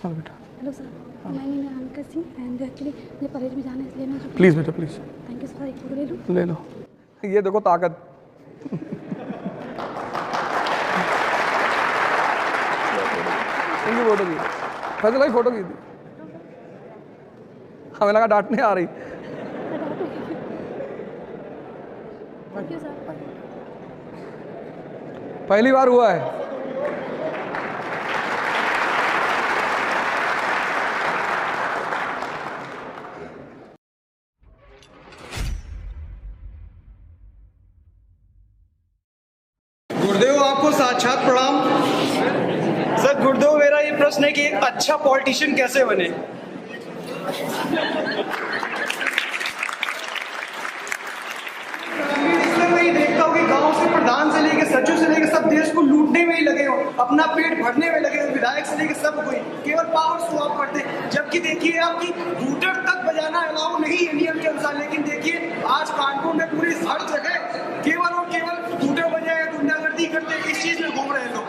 हाँ बेटा। Hello sir, मैं अनका सिंह एंड एक्चुअली मुझे परेड में जाना है इसलिए मैं प्लीज़ बेटा प्लीज़ थैंक यू सर। एक फोटो ले लूँ? ले लो। ये देखो ताकत। इनकी फोटो की फैसला की फोटो की थी, हमें लगा डांटने आ रही। Thank you sir. पहली बार हुआ है। गुरुदेव आपको साक्षात प्रणाम। सर गुरुदेव, मेरा ये प्रश्न है कि एक अच्छा पॉलिटिशियन कैसे बने? मैं ये देखता हूँ कि गांव से प्रधान से लेके सचिव से लेके सब देश को लूटने में ही लगे हो, अपना पेट भरने में लगे हो, विधायक से लेके सब कोई केवल पावर शो ऑफ करते हैं। जबकि देखिए आपकी हूटर तक बजाना अलाउ नहीं है नियम के अनुसार, लेकिन देखिए आज कानपुर में पूरी हर जगह केवल और केवल हूटर बजाए गुंडागर्दी करते, इस चीज में घूम रहे लोग।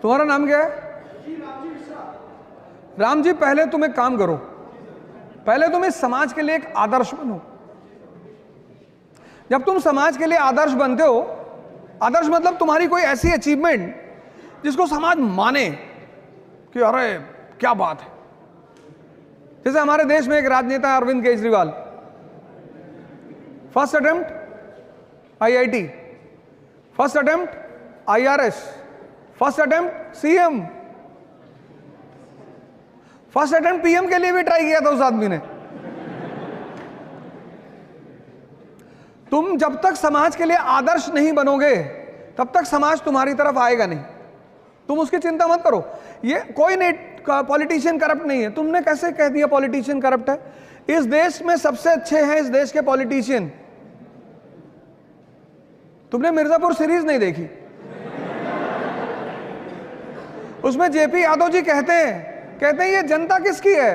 तुम्हारा नाम क्या है? राम जी, पहले तुम एक काम करो, पहले तुम इस समाज के लिए एक आदर्श बनो। जब तुम समाज के लिए आदर्श बनते हो, आदर्श मतलब तुम्हारी कोई ऐसी अचीवमेंट जिसको समाज माने कि अरे क्या बात है। जैसे हमारे देश में एक राजनेता है Arvind Kejriwal, first attempt IIT, first attempt IRS, first attempt CM, first attempt PM के लिए भी ट्राई किया था उस आदमी ने। तुम जब तक समाज के लिए आदर्श नहीं बनोगे तब तक समाज तुम्हारी तरफ आएगा नहीं। तुम उसकी चिंता मत करो। ये कोई नहीं, पॉलिटिशियन करप्ट नहीं है। तुमने कैसे कह दिया पॉलिटिशियन करप्ट है? इस देश में सबसे अच्छे हैं इस देश के पॉलिटिशियन। तुमने मिर्जापुर सीरीज नहीं देखी? उसमें जेपी यादव जी कहते हैं ये जनता किसकी है?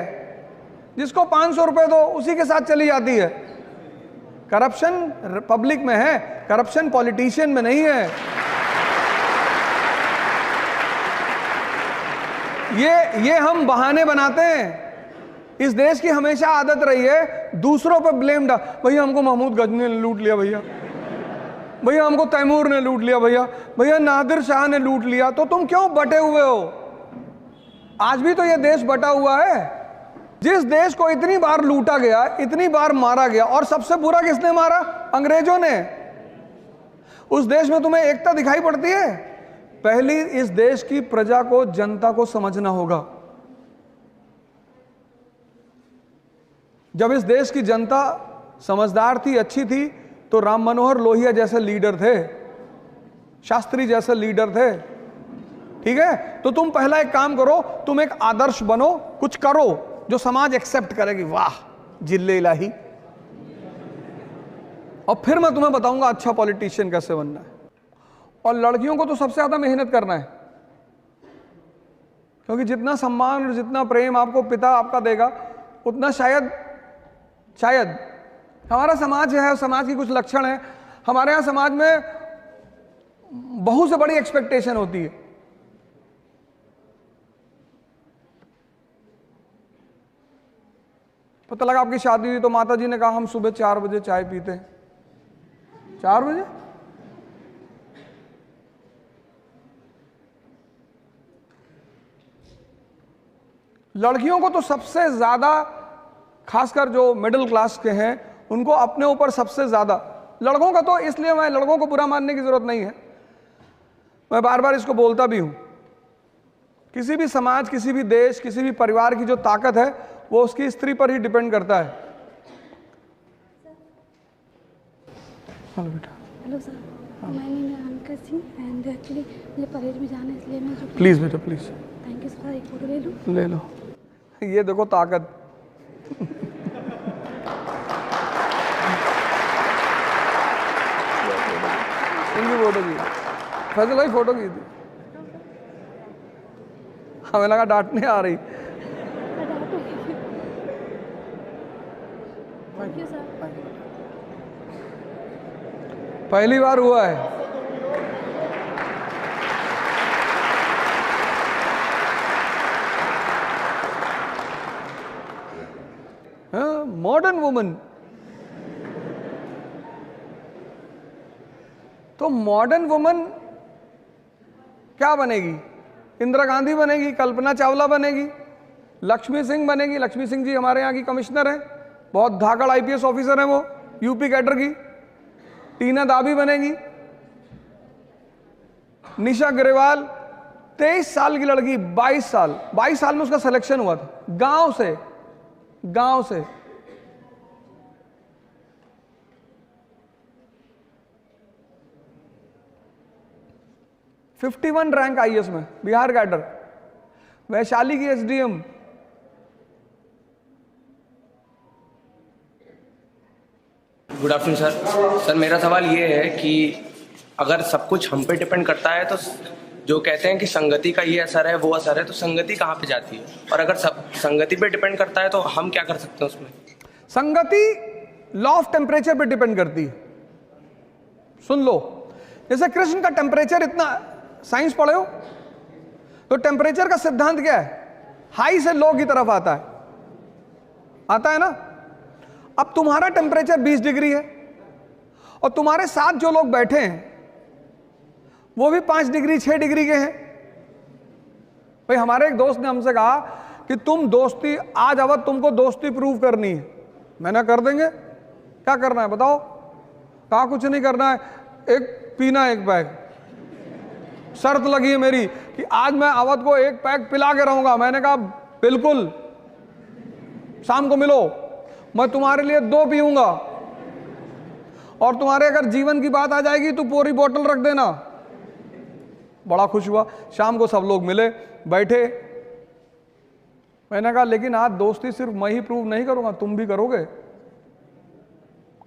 जिसको 500 रुपए दो उसी के साथ चली जाती है। करप्शन पब्लिक में है, करप्शन पॉलिटिशियन में नहीं है। ये हम बहाने बनाते हैं। इस देश की हमेशा आदत रही है दूसरों पर ब्लेम डाल। भैया हमको महमूद गजनी ने लूट लिया, भैया हमको तैमूर ने लूट लिया, भैया नादिर शाह ने लूट लिया। तो तुम क्यों बटे हुए हो? आज भी तो ये देश बटा हुआ है। जिस देश को इतनी बार लूटा गया, इतनी बार मारा गया, और सबसे बुरा किसने मारा? अंग्रेजों ने। उस देश में तुम्हें एकता दिखाई पड़ती है? पहली इस देश की प्रजा को, जनता को समझना होगा। जब इस देश की जनता समझदार थी, अच्छी थी, तो राम मनोहर लोहिया जैसे लीडर थे, शास्त्री जैसे लीडर थे। ठीक है, तो तुम पहला एक काम करो, तुम एक आदर्श बनो, कुछ करो जो समाज एक्सेप्ट करेगी। वाह जिल्ले इलाही। और फिर मैं तुम्हें बताऊंगा अच्छा पॉलिटिशियन कैसे बनना है। और लड़कियों को तो सबसे ज्यादा मेहनत करना है, क्योंकि जितना सम्मान और जितना प्रेम आपको पिता आपका देगा, उतना शायद हमारा समाज है, समाज की कुछ लक्षण है। हमारे यहां समाज में बहू से बड़ी एक्सपेक्टेशन होती है। पता लगा आपकी शादी हुई तो माता जी ने कहा हम सुबह 4 बजे चाय पीते हैं। 4 बजे? लड़कियों को तो सबसे ज्यादा, खासकर जो मिडिल क्लास के हैं, उनको अपने ऊपर सबसे ज्यादा। लड़कों का तो, इसलिए मैं लड़कों को बुरा मानने की जरूरत नहीं है, मैं बार बार इसको बोलता भी हूं। किसी भी समाज, किसी भी देश, किसी भी परिवार की जो ताकत है वो उसकी स्त्री पर ही डिपेंड करता है। हेलो बेटा। हेलो सर, मैं अनका सिंह एंड एक्चुअली मुझे परेड में जाना है इसलिए मैं प्लीज़ बेटा प्लीज़ थैंक यू सर। एक फोटो ले लूँ? ले लो। ये देखो ताकत। इनकी फोटो की, फैसला की फोटो की थी, हमें लगा डांटने आ रही। Thank you sir. पहली बार हुआ है। Modern woman. तो मॉडर्न वुमन क्या बनेगी? इंदिरा गांधी बनेगी, कल्पना चावला बनेगी, लक्ष्मी सिंह बनेगी। लक्ष्मी सिंह जी हमारे यहाँ की कमिश्नर हैं, बहुत धाकड़ आईपीएस ऑफिसर हैं वो, यूपी कैडर की। टीना दाबी बनेगी। निशा ग्रेवाल 23 साल की लड़की, 22 साल में उसका सिलेक्शन हुआ था, गांव से 51 रैंक आईएएस में, बिहार कैडर। वैशाली की SDM. Good afternoon sir. Sir मेरा सवाल ये है कि अगर सब कुछ हम पे डिपेंड करता है तो जो कहते हैं कि संगति का ये असर है वो असर है, तो संगति कहाँ पे जाती है? और अगर सब संगति पे डिपेंड करता है तो हम क्या कर सकते हैं उसमें? संगति लॉ ऑफ टेम्परेचर पे डिपेंड करती है। सुन लो, जैसे कृष्ण का टेम्परेचर इतना, साइंस पढ़े हो तो टेम्परेचर का सिद्धांत क्या है? हाई से लो की तरफ आता है ना। अब तुम्हारा टेम्परेचर 20 डिग्री है और तुम्हारे साथ जो लोग बैठे हैं वो भी 5 डिग्री 6 डिग्री के हैं। भाई हमारे एक दोस्त ने हमसे कहा कि तुम दोस्ती, आज अवध तुमको दोस्ती प्रूव करनी है। मैंने कर देंगे, क्या करना है बताओ? कहा कुछ नहीं करना है, एक पीना एक पैक। शर्त लगी है मेरी कि आज मैं अवध को एक पैक पिला के रहूंगा। मैंने कहा बिल्कुल, शाम को मिलो, मैं तुम्हारे लिए 2 पीऊंगा और तुम्हारे अगर जीवन की बात आ जाएगी तो पूरी बोतल रख देना। बड़ा खुश हुआ। शाम को सब लोग मिले, बैठे। मैंने कहा लेकिन आज दोस्ती सिर्फ मैं ही प्रूव नहीं करूंगा, तुम भी करोगे?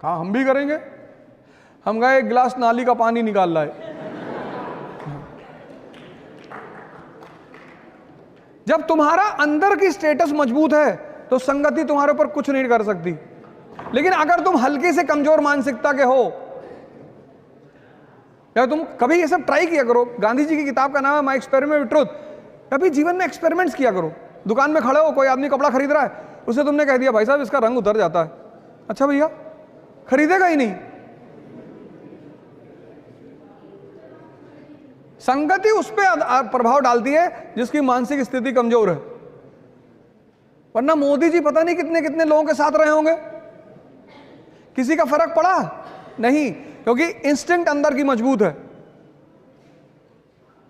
कहा हम भी करेंगे। हम गए, एक गिलास नाली का पानी निकाल लाए। जब तुम्हारा अंदर की स्टेटस मजबूत है तो संगति तुम्हारे ऊपर कुछ नहीं कर सकती। लेकिन अगर तुम हल्के से कमजोर मानसिकता के हो, या तुम कभी ये सब ट्राई किया करो। गांधी जी की किताब का नाम है माय एक्सपेरिमेंट विद ट्रुथ। कभी जीवन में एक्सपेरिमेंट्स किया करो। दुकान में खड़े हो, कोई आदमी कपड़ा खरीद रहा है, उसे तुमने कह दिया भाई साहब इसका रंग उतर जाता है। अच्छा भैया, खरीदेगा ही नहीं। संगति उस पर प्रभाव डालती है जिसकी मानसिक स्थिति कमजोर है। वरना मोदी जी पता नहीं कितने कितने लोगों के साथ रहे होंगे, किसी का फर्क पड़ा नहीं, क्योंकि इंस्टिंक्ट अंदर की मजबूत है।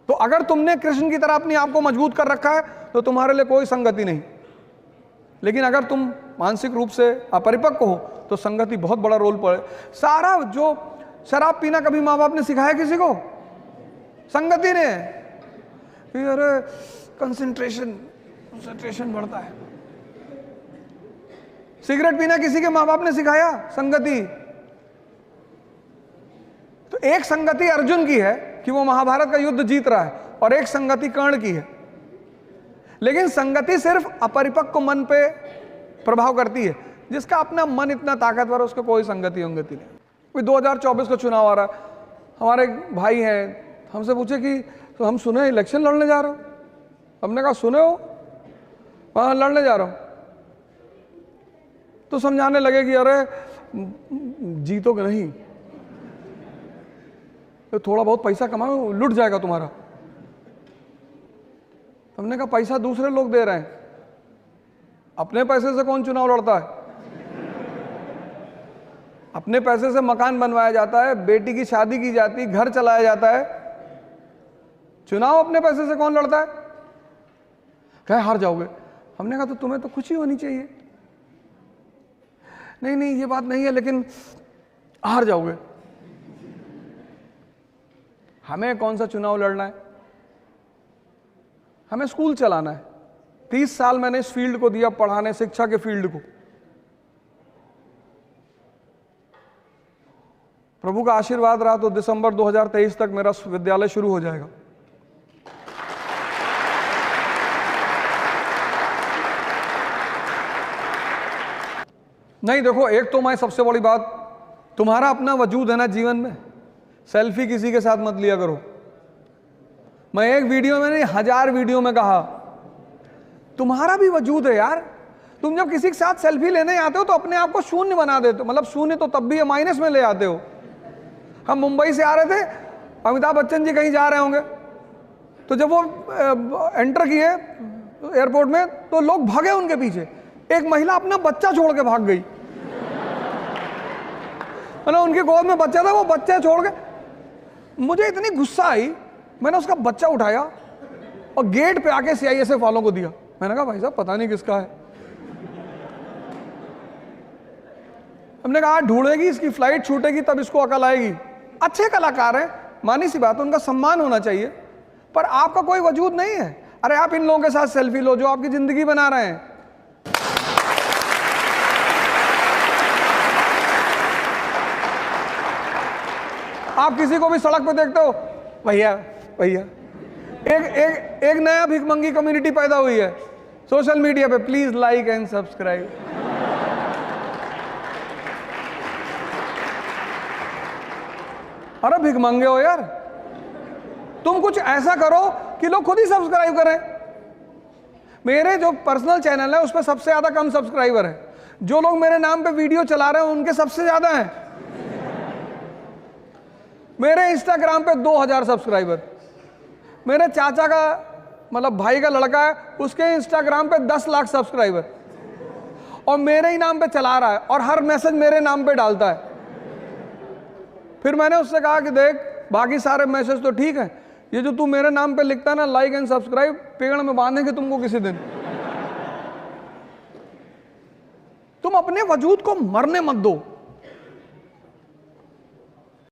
तो अगर तुमने कृष्ण की तरह अपने आप को मजबूत कर रखा है तो तुम्हारे लिए कोई संगति नहीं। लेकिन अगर तुम मानसिक रूप से अपरिपक्व हो तो संगति बहुत बड़ा रोल पड़े। सारा जो शराब पीना कभी माँ बाप ने सिखाया किसी को? संगति ने। अरे कंसंट्रेशन बढ़ता है। सिगरेट पीना किसी के माँ बाप ने सिखाया? संगति। तो एक संगति अर्जुन की है कि वो महाभारत का युद्ध जीत रहा है, और एक संगति कर्ण की है। लेकिन संगति सिर्फ अपरिपक्व मन पे प्रभाव करती है। जिसका अपना मन इतना ताकतवर है उसको कोई संगति अंगति नहीं। कोई 2024 का चुनाव आ रहा है, हमारे एक भाई हैं, हमसे पूछे कि तो हम सुने इलेक्शन लड़ने जा रहे हो। हमने कहा सुने हो? वहां लड़ने जा रहा हूं। तो समझाने लगे कि अरे जीतोगे नहीं, तो थोड़ा बहुत पैसा कमाओ, लुट जाएगा तुम्हारा। हमने कहा पैसा दूसरे लोग दे रहे हैं, अपने पैसे से कौन चुनाव लड़ता है? अपने पैसे से मकान बनवाया जाता है, बेटी की शादी की जाती है, घर चलाया जाता है। चुनाव अपने पैसे से कौन लड़ता है? कहे हार जाओगे। हमने कहा तो तुम्हें तो खुशी होनी चाहिए। नहीं ये बात नहीं है, लेकिन हार जाओगे। हमें कौन सा चुनाव लड़ना है? हमें स्कूल चलाना है। 30 साल मैंने इस फील्ड को दिया, पढ़ाने, शिक्षा के फील्ड को। प्रभु का आशीर्वाद रहा तो दिसंबर 2023 तक मेरा विद्यालय शुरू हो जाएगा। नहीं देखो, एक तो मैं सबसे बड़ी बात, तुम्हारा अपना वजूद है ना जीवन में। सेल्फी किसी के साथ मत लिया करो। मैं एक वीडियो में नहीं 1000 वीडियो में कहा, तुम्हारा भी वजूद है यार। तुम जब किसी के साथ सेल्फी लेने आते हो तो अपने आप को शून्य बना देते हो, मतलब शून्य तो तब भी है, माइनस में ले आते हो। हम मुंबई से आ रहे थे, अमिताभ बच्चन जी कहीं जा रहे होंगे, तो जब वो एंटर किए एयरपोर्ट में तो लोग भागे उनके पीछे। एक महिला अपना बच्चा छोड़ के भाग गई, मतलब उनकी गोद में बच्चा था, वो बच्चा छोड़ के। मुझे इतनी गुस्सा आई, मैंने उसका बच्चा उठाया और गेट पे आके CISF वालों को दिया। मैंने कहा भाई साहब पता नहीं किसका है। हमने कहा ढूंढेगी, इसकी फ्लाइट छूटेगी तब इसको अकल आएगी। अच्छे कलाकार हैं, मानी सी बात, उनका सम्मान होना चाहिए, पर आपका कोई वजूद नहीं है। अरे आप इन लोगों के साथ सेल्फी लो जो आपकी जिंदगी बना रहे हैं। आप किसी को भी सड़क पे देखते हो, भैया भैया, एक नया भिखमंगी कम्युनिटी पैदा हुई है सोशल मीडिया पे, प्लीज लाइक एंड सब्सक्राइब। अरे भिखमंगे हो यार, तुम कुछ ऐसा करो कि लोग खुद ही सब्सक्राइब करें। मेरे जो पर्सनल चैनल है उस पर सबसे ज्यादा कम सब्सक्राइबर है, जो लोग मेरे नाम पे वीडियो चला रहे हैं उनके सबसे ज्यादा हैं। मेरे इंस्टाग्राम पे 2000 सब्सक्राइबर, मेरे चाचा का मतलब भाई का लड़का है, उसके इंस्टाग्राम पे 10 लाख सब्सक्राइबर, और मेरे ही नाम पे चला रहा है और हर मैसेज मेरे नाम पे डालता है। फिर मैंने उससे कहा कि देख, बाकी सारे मैसेज तो ठीक है, ये जो तू मेरे नाम पे लिखता है ना, लाइक एंड सब्सक्राइब, पेड़ में बांधेंगे तुमको किसी दिन। तुम अपने वजूद को मरने मत दो।